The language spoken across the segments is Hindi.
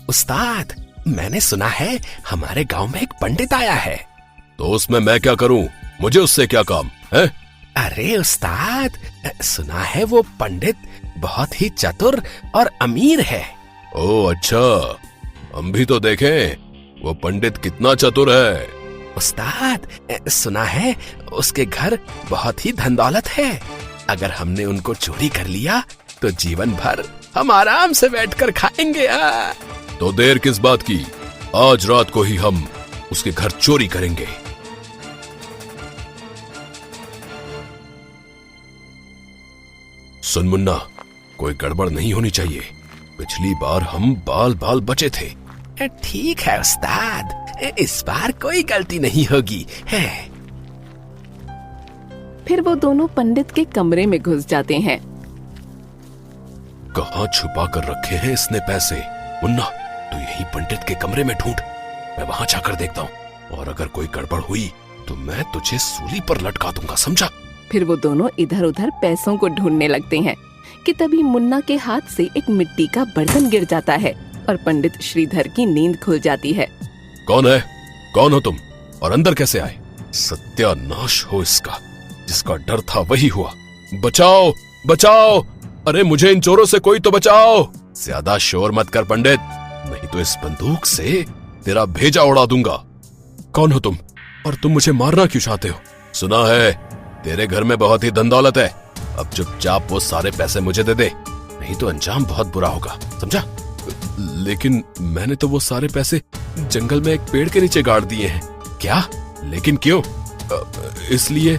उस्ताद, मैंने सुना है हमारे गांव में एक पंडित आया है। तो उसमें मैं क्या करूं? मुझे उससे क्या काम है? अरे उस्ताद, सुना है वो पंडित बहुत ही चतुर और अमीर है। ओह अच्छा, हम भी तो देखें वो पंडित कितना चतुर है। उस्ताद, सुना है उसके घर बहुत ही धन दौलत है। अगर हमने उनको चोरी कर लिया तो जीवन भर हम आराम से बैठकर खाएंगे। तो देर किस बात की, आज रात को ही हम उसके घर चोरी करेंगे। सुन मुन्ना, कोई गड़बड़ नहीं होनी चाहिए। पिछली बार हम बाल बाल बचे थे। ठीक है उस्ताद, इस बार कोई गलती नहीं होगी है। फिर वो दोनों पंडित के कमरे में घुस जाते हैं। कहाँ छुपा कर रखे हैं इसने पैसे? मुन्ना, तू यही पंडित के कमरे में ढूंढ, मैं वहां जाकर देखता हूँ। और अगर कोई गड़बड़ हुई तो मैं तुझे सूली पर लटका दूंगा, समझा? फिर वो दोनों इधर उधर पैसों को ढूंढने लगते हैं कि तभी मुन्ना के हाथ से एक मिट्टी का बर्तन गिर जाता है और पंडित श्रीधर की नींद खुल जाती है। कौन है? कौन हो तुम? और अंदर कैसे आए? सत्यानाश हो इसका, जिसका डर था वही हुआ। बचाओ बचाओ, अरे मुझे इन चोरों से कोई तो बचाओ। ज्यादा शोर मत कर पंडित, नहीं तो इस बंदूक से तेरा भेजा उड़ा दूंगा। कौन हो तुम और तुम मुझे मारना क्यों चाहते हो? सुना है तेरे घर में बहुत ही धन दौलत है। अब चुपचाप वो सारे पैसे मुझे दे दे, नहीं तो अंजाम बहुत बुरा होगा, समझा? लेकिन मैंने तो वो सारे पैसे जंगल में एक पेड़ के नीचे गाड़ दिए हैं। क्या? लेकिन क्यों? इसलिए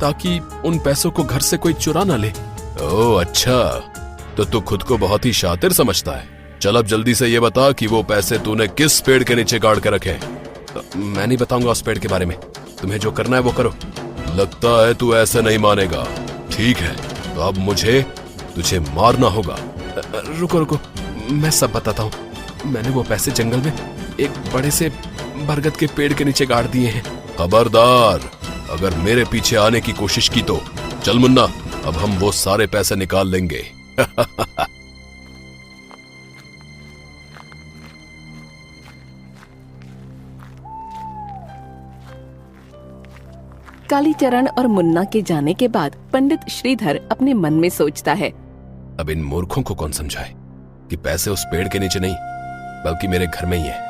ताकि उन पैसों को घर से कोई चुरा ना ले। ओह अच्छा, तो तू खुद को बहुत ही शातिर समझता है। चल अब जल्दी से ये बता कि वो पैसे तूने किस पेड़ के नीचे गाड़ के रखे हैं। मैं नहीं बताऊंगा उस पेड़ के बारे में, तुम्हें जो करना है वो करो। लगता है तू ऐसे नहीं मानेगा। ठीक है, तो अब मुझे तुझे मारना होगा। रुको रुको, मैं सब बताता हूँ। मैंने वो पैसे जंगल में एक बड़े से बरगद के पेड़ के नीचे गाड़ दिए हैं। खबरदार, अगर मेरे पीछे आने की कोशिश की तो चल मुन्ना, अब हम वो सारे पैसे निकाल लेंगे। कालीचरण और मुन्ना के जाने के बाद पंडित श्रीधर अपने मन में सोचता है, अब इन मूर्खों को कौन समझाए कि पैसे उस पेड़ के नीचे नहीं बल्कि मेरे घर में ही है।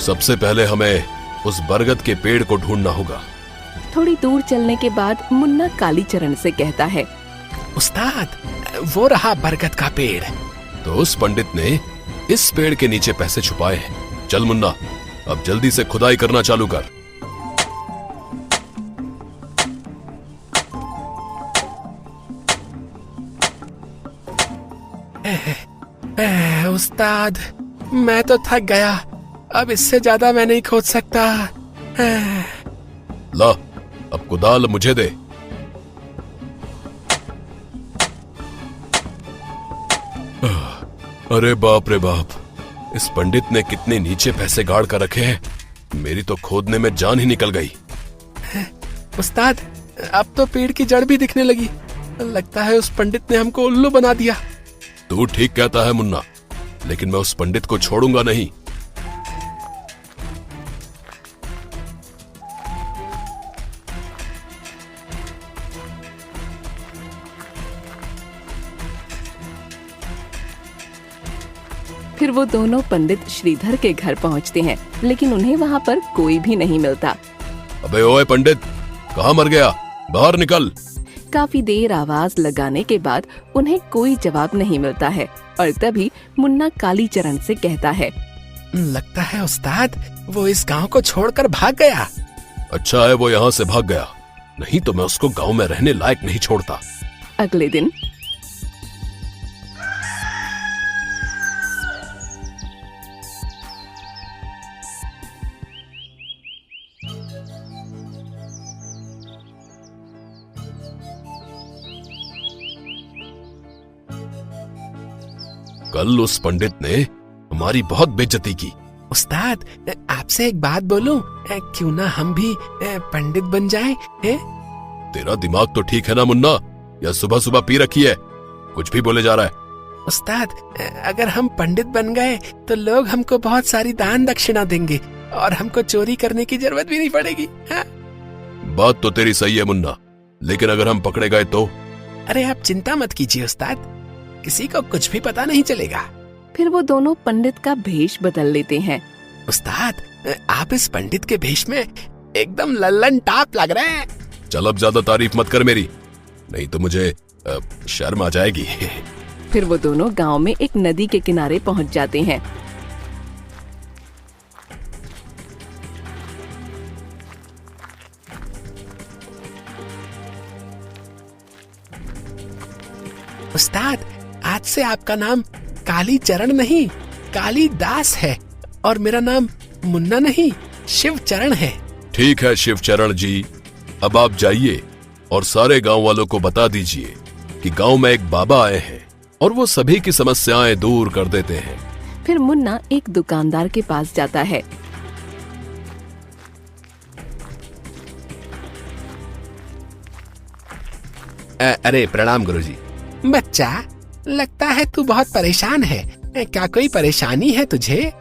सबसे पहले हमें उस बरगद के पेड़ को ढूंढना होगा। थोड़ी दूर चलने के बाद मुन्ना कालीचरण से कहता है, उस्ताद, वो रहा बरगद का पेड़। तो उस पंडित ने इस पेड़ के नीचे पैसे छुपाए हैं। चल मुन्ना, अब जल्दी से खुदाई करना चालू कर। उस्ताद, मैं तो थक गया, अब इससे ज्यादा मैं नहीं खोद सकता। ला, अब कुदाल मुझे दे। अरे बाप रे बाप, इस पंडित ने कितने नीचे पैसे गाड़ कर रखे हैं। मेरी तो खोदने में जान ही निकल गई। उस्ताद, अब तो पेड़ की जड़ भी दिखने लगी। लगता है उस पंडित ने हमको उल्लू बना दिया। तू ठीक कहता है मुन्ना, लेकिन मैं उस पंडित को छोड़ूंगा नहीं। फिर वो दोनों पंडित श्रीधर के घर पहुंचते हैं, लेकिन उन्हें वहाँ पर कोई भी नहीं मिलता। अबे ओए पंडित, कहाँ मर गया? बाहर निकल। काफी देर आवाज लगाने के बाद उन्हें कोई जवाब नहीं मिलता है और तभी मुन्ना कालीचरण से कहता है, लगता है उस्ताद वो इस गांव को छोड़कर भाग गया। अच्छा है वो यहाँ से भाग गया, नहीं तो मैं उसको गांव में रहने लायक नहीं छोड़ता। अगले दिन कल उस पंडित ने हमारी बहुत बेइज्जती की। उस्ताद, आपसे एक बात बोलूं, क्यों ना हम भी पंडित बन जाएं? तेरा दिमाग तो ठीक है ना मुन्ना, या सुबह सुबह पी रखी है? कुछ भी बोले जा रहा है। उस्ताद, अगर हम पंडित बन गए तो लोग हमको बहुत सारी दान दक्षिणा देंगे और हमको चोरी करने की जरूरत भी नहीं पड़ेगी। हाँ? बात तो तेरी सही है मुन्ना, लेकिन अगर हम पकड़े गए तो? अरे आप चिंता मत कीजिए उस्ताद, किसी को कुछ भी पता नहीं चलेगा। फिर वो दोनों पंडित का भेष बदल लेते हैं। उस्ताद, आप इस पंडित के भेष में एकदम लल्लन टाप लग रहे हैं। चल अब ज्यादा तारीफ मत कर मेरी, नहीं तो मुझे शर्म आ जाएगी। फिर वो दोनों गांव में एक नदी के किनारे पहुंच जाते हैं। उस्ताद, आज से आपका नाम काली चरण नहीं, काली दास है, और मेरा नाम मुन्ना नहीं, शिव चरण है। ठीक है शिव चरण जी, अब आप जाइए और सारे गांव वालों को बता दीजिए कि गांव में एक बाबा आए हैं और वो सभी की समस्याएं दूर कर देते हैं। फिर मुन्ना एक दुकानदार के पास जाता है। अरे प्रणाम गुरुजी। बच्चा, लगता है तू बहुत परेशान है, क्या कोई परेशानी है तुझे?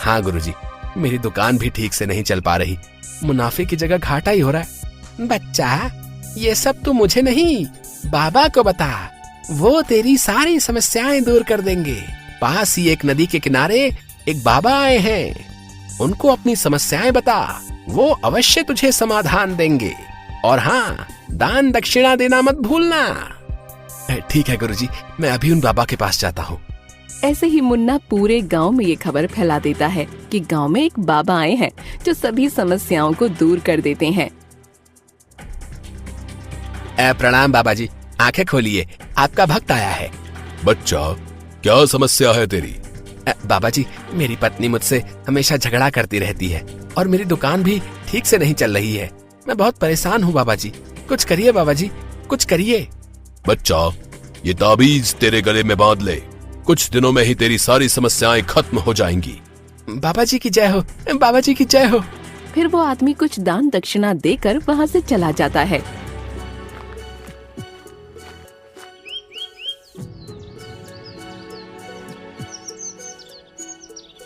हाँ गुरुजी, मेरी दुकान भी ठीक से नहीं चल पा रही, मुनाफे की जगह घाटा ही हो रहा है। बच्चा, ये सब तू मुझे नहीं, बाबा को बता, वो तेरी सारी समस्याएं दूर कर देंगे। पास ही एक नदी के किनारे एक बाबा आए हैं, उनको अपनी समस्याएं बता, वो अवश्य तुझे समाधान देंगे। और हाँ, दान दक्षिणा देना मत भूलना। ठीक है गुरुजी, मैं अभी उन बाबा के पास जाता हूँ। ऐसे ही मुन्ना पूरे गांव में ये खबर फैला देता है कि गांव में एक बाबा आए हैं जो सभी समस्याओं को दूर कर देते हैं। प्रणाम बाबा जी, आंखें खोलिए, आपका भक्त आया है। बच्चा, क्या समस्या है तेरी? बाबा जी, मेरी पत्नी मुझसे हमेशा झगड़ा करती रहती है और मेरी दुकान भी ठीक से नहीं चल रही है। मैं बहुत परेशान हूँ बाबा जी, कुछ करिए बाबा जी, कुछ करिए। बच्चा, ये ताबीज तेरे गले में बांध ले, कुछ दिनों में ही तेरी सारी समस्याएं खत्म हो जाएंगी। बाबा जी की जय हो, बाबा जी की जय हो। फिर वो आदमी कुछ दान दक्षिणा देकर वहाँ से चला जाता है।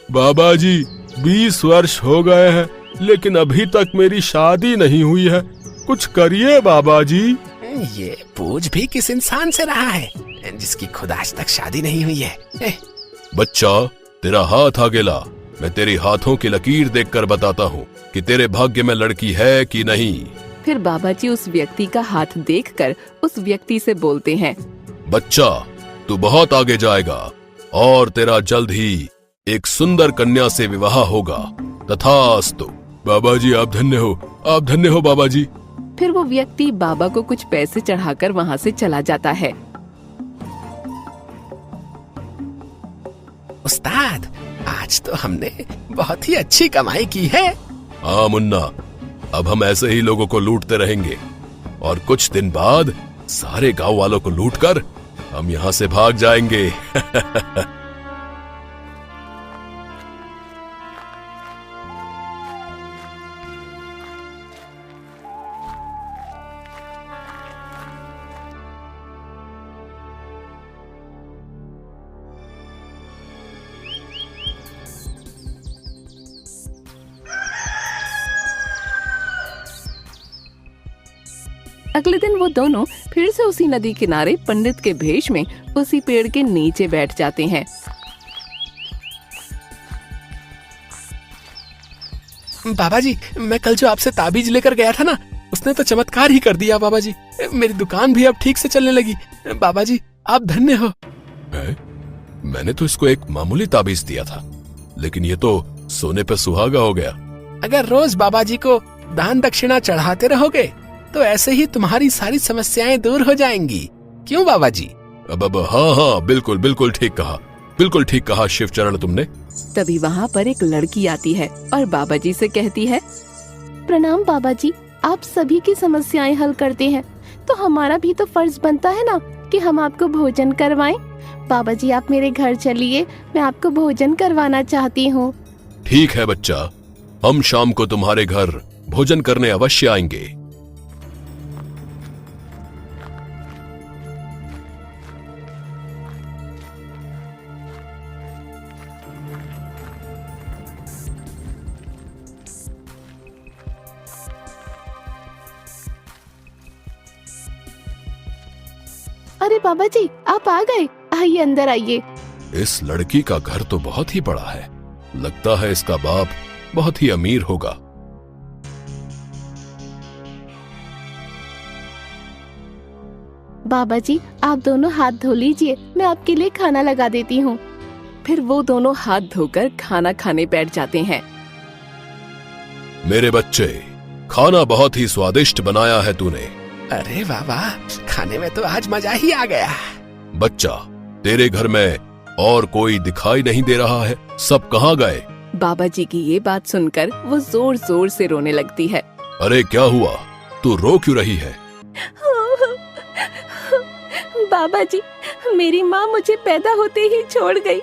बाबा जी, 20 वर्ष हो गए हैं, लेकिन अभी तक मेरी शादी नहीं हुई है, कुछ करिए बाबा जी। ये पूछ भी किस इंसान से रहा है जिसकी खुद आज तक शादी नहीं हुई है? बच्चा, तेरा हाथ आगे ला, मैं तेरे हाथों की लकीर देखकर बताता हूँ कि तेरे भाग्य में लड़की है कि नहीं। फिर बाबा जी उस व्यक्ति का हाथ देखकर उस व्यक्ति से बोलते हैं, बच्चा, तू बहुत आगे जाएगा और तेरा जल्द ही एक सुंदर कन्या से विवाह होगा, तथास्तु। बाबा जी, आप धन्य हो, आप धन्य हो बाबा जी। फिर वो व्यक्ति बाबा को कुछ पैसे चढ़ाकर वहाँ से चला जाता है। उस्ताद, आज तो हमने बहुत ही अच्छी कमाई की है। हाँ मुन्ना, अब हम ऐसे ही लोगों को लूटते रहेंगे और कुछ दिन बाद सारे गांव वालों को लूटकर हम यहाँ से भाग जाएंगे। अगले दिन वो दोनों फिर से उसी नदी किनारे पंडित के भेष में उसी पेड़ के नीचे बैठ जाते हैं। बाबा जी, मैं कल जो आपसे ताबीज लेकर गया था ना, उसने तो चमत्कार ही कर दिया बाबा जी। मेरी दुकान भी अब ठीक से चलने लगी। बाबा जी, आप धन्य हो। मैंने तो इसको एक मामूली ताबीज दिया था, लेकिन ये तो सोने पे सुहागा हो गया। अगर रोज बाबा जी को दान दक्षिणा चढ़ाते रहोगे तो ऐसे ही तुम्हारी सारी समस्याएं दूर हो जाएंगी। क्यों बाबा जी? अब हाँ, बिल्कुल बिल्कुल ठीक कहा, बिल्कुल ठीक कहा शिव चरण तुमने। तभी वहाँ पर एक लड़की आती है और बाबा जी से कहती है, प्रणाम बाबा जी, आप सभी की समस्याएं हल करते हैं, तो हमारा भी तो फर्ज बनता है ना कि हम आपको भोजन करवाएं? बाबा जी आप मेरे घर चलिए, मैं आपको भोजन करवाना चाहती हूँ। ठीक है बच्चा, हम शाम को तुम्हारे घर भोजन करने अवश्य आएंगे। अरे बाबा जी आप आ गए, आइए अंदर आइए। इस लड़की का घर तो बहुत ही बड़ा है, लगता है इसका बाप बहुत ही अमीर होगा। बाबा जी आप दोनों हाथ धो लीजिए, मैं आपके लिए खाना लगा देती हूँ। फिर वो दोनों हाथ धोकर खाना खाने बैठ जाते हैं। मेरे बच्चे, खाना बहुत ही स्वादिष्ट बनाया है तूने। अरे बाबा, खाने में तो आज मजा ही आ गया। बच्चा, तेरे घर में और कोई दिखाई नहीं दे रहा है, सब कहाँ गए? बाबा जी की ये बात सुनकर वो जोर जोर से रोने लगती है। अरे क्या हुआ, तू रो क्यों रही है? बाबा जी मेरी माँ मुझे पैदा होते ही छोड़ गई।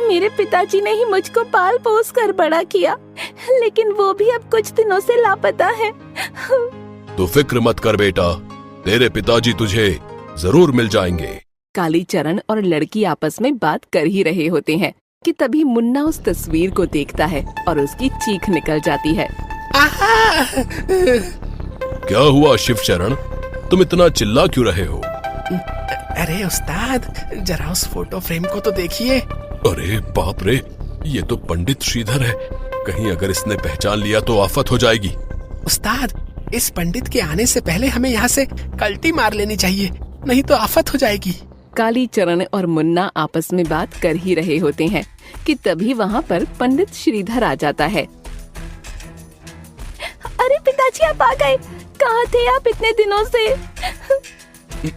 मेरे पिताजी ने ही मुझको पाल पोस कर बड़ा किया, लेकिन वो भी अब कुछ दिनों से लापता है। तो फिक्र मत कर बेटा, तेरे पिताजी तुझे जरूर मिल जाएंगे। कालीचरण और लड़की आपस में बात कर ही रहे होते हैं कि तभी मुन्ना उस तस्वीर को देखता है और उसकी चीख निकल जाती है। आहा! क्या हुआ शिवचरण, तुम इतना चिल्ला क्यों रहे हो? अरे उस्ताद, जरा उस फोटो फ्रेम को तो देखिए। अरे बाप रे, ये तो पंडित श्रीधर है, कहीं अगर इसने पहचान लिया तो आफत हो जाएगी। उस्ताद, इस पंडित के आने से पहले हमें यहाँ से कल्टी मार लेनी चाहिए, नहीं तो आफत हो जाएगी। कालीचरण और मुन्ना आपस में बात कर ही रहे होते हैं कि तभी वहाँ पर पंडित श्रीधर आ जाता है। अरे पिताजी आप आ गए, कहाँ थे आप इतने दिनों से?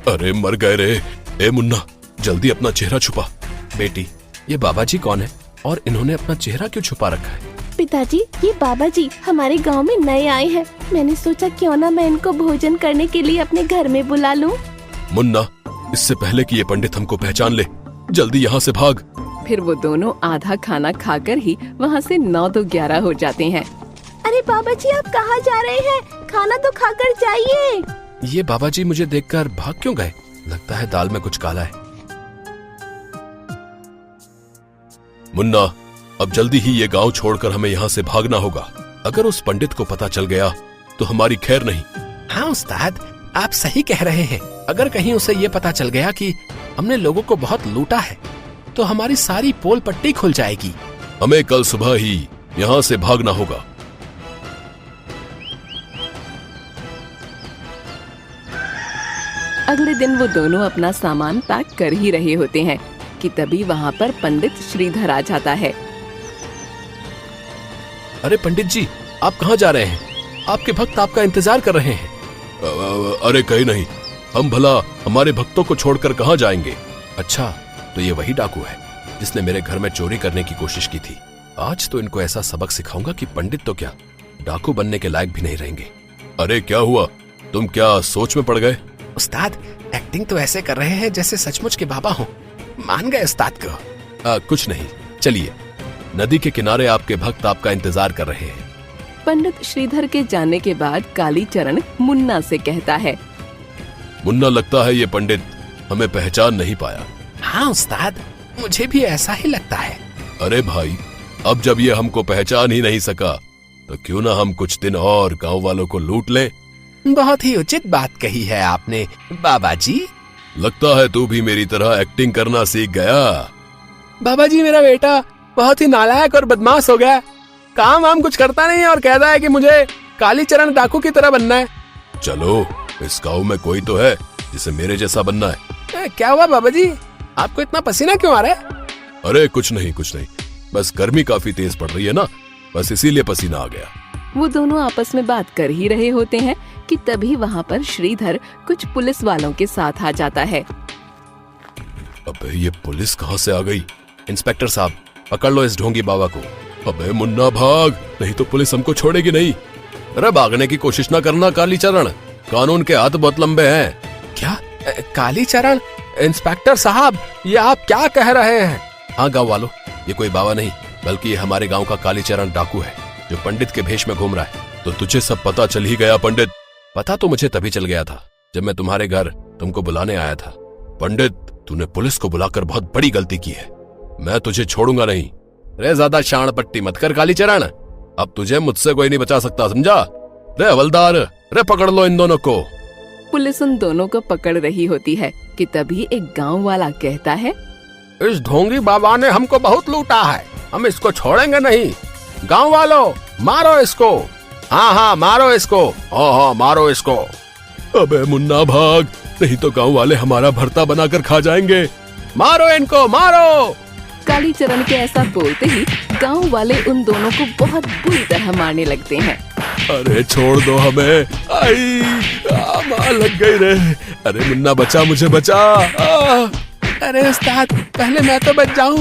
अरे मर गए रे। ए मुन्ना, जल्दी अपना चेहरा छुपा। बेटी, ये बाबा जी कौन है और इन्होंने अपना चेहरा क्यों छुपा रखा है? पिताजी ये बाबा जी हमारे गांव में नए आए हैं, मैंने सोचा क्यों ना मैं इनको भोजन करने के लिए अपने घर में बुला लूं। मुन्ना, इससे पहले कि ये पंडित हमको पहचान ले, जल्दी यहाँ से भाग। फिर वो दोनों आधा खाना खाकर ही वहाँ से 9 तो 11 हो जाते हैं। अरे बाबा जी आप कहाँ जा रहे हैं? खाना तो खाकर जाइए। ये बाबा जी मुझे देखकर भाग क्यों गए? लगता है दाल में कुछ काला है। मुन्ना, अब जल्दी ही ये गांव छोड़कर हमें यहाँ से भागना होगा। अगर उस पंडित को पता चल गया तो हमारी खैर नहीं। हाँ उस्ताद, आप सही कह रहे हैं। अगर कहीं उसे ये पता चल गया कि हमने लोगों को बहुत लूटा है तो हमारी सारी पोल पट्टी खुल जाएगी। हमें कल सुबह ही यहाँ से भागना होगा। अगले दिन वो दोनों अपना सामान पैक कर ही रहे होते हैं कि तभी वहाँ पर पंडित श्रीधर आ जाता है। अरे पंडित जी, आप कहाँ जा रहे हैं? आपके भक्त आपका इंतजार कर रहे हैं। अरे कहीं नहीं, हम भला हमारे भक्तों को छोड़कर कहाँ जाएंगे? अच्छा, तो ये वही डाकू है जिसने मेरे घर में चोरी करने की कोशिश की थी। आज तो इनको ऐसा सबक सिखाऊंगा कि पंडित तो क्या, डाकू बनने के लायक भी नहीं रहेंगे। अरे क्या हुआ, तुम क्या सोच में पड़ गए? उस्ताद, एक्टिंग तो ऐसे कर रहे हैं जैसे सचमुच के बाबा हो। मान गए उस्ताद को। कुछ नहीं, चलिए, नदी के किनारे आपके भक्त आपका इंतजार कर रहे हैं। पंडित श्रीधर के जाने के बाद कालीचरण मुन्ना से कहता है। मुन्ना, लगता है ये पंडित हमें पहचान नहीं पाया। हाँ उस्ताद, मुझे भी ऐसा ही लगता है। अरे भाई, अब जब ये हमको पहचान ही नहीं सका तो क्यों ना हम कुछ दिन और गांव वालों को लूट लें। बहुत ही उचित बात कही है आपने बाबा जी। लगता है तू भी मेरी तरह एक्टिंग करना सीख गया। बाबा जी, मेरा बेटा बहुत ही नालायक और बदमाश हो गया। काम वाम कुछ करता नहीं और कहता है कि मुझे कालीचरण डाकू की तरह बनना है। चलो, इस गांव में कोई तो है जिसे मेरे जैसा बनना है। क्या हुआ बाबा जी, आपको इतना पसीना क्यों आ रहा है? अरे कुछ नहीं, बस गर्मी काफी तेज पड़ रही है ना, बस इसीलिए पसीना आ गया। वो दोनों आपस में बात कर ही रहे होते हैं कि तभी वहाँ पर श्रीधर कुछ पुलिस वालों के साथ आ जाता है। अबे ये पुलिस कहाँ से आ गई? इंस्पेक्टर साहब, पकड़ लो इस ढोंगी बाबा को। अबे मुन्ना भाग, नहीं तो पुलिस हमको छोड़ेगी नहीं। अरे भागने की कोशिश ना करना कालीचरण, कानून के हाथ बहुत लंबे हैं। क्या कालीचरण, इंस्पेक्टर साहब, ये आप क्या कह रहे हैं? हाँ गांव वालों, ये कोई बाबा नहीं बल्कि ये हमारे गांव का कालीचरण डाकू है जो पंडित के भेष में घूम रहा है। तो तुझे सब पता चल ही गया पंडित? पता तो मुझे तभी चल गया था जब मैं तुम्हारे घर तुमको बुलाने आया था। पंडित, तूने पुलिस को बुलाकर बहुत बड़ी गलती की है। मैं तुझे छोड़ूंगा नहीं। रे ज्यादा शान पट्टी मत कर कालीचरण, अब तुझे मुझसे कोई नहीं बचा सकता, समझा? रे हवलदार, रे पकड़ लो इन दोनों को। पुलिस उन दोनों को पकड़ रही होती है कि तभी एक गांव वाला कहता है, इस ढोंगी बाबा ने हमको बहुत लूटा है, हम इसको छोड़ेंगे नहीं। गांव वालों, मारो इसको। हाँ हाँ मारो इसको। हाँ हाँ मारो इसको। अबे मुन्ना भाग, नहीं तो गांव वाले हमारा भरता बनाकर खा जाएंगे। मारो इनको, मारो। कालीचरण के ऐसा बोलते ही गांव वाले उन दोनों को बहुत बुरी तरह मारने लगते हैं। अरे छोड़ दो हमें, आई मार लग गई रे। अरे मुन्ना बचा, मुझे बचा। अरे उस्ताद, पहले मैं तो बच जाऊं।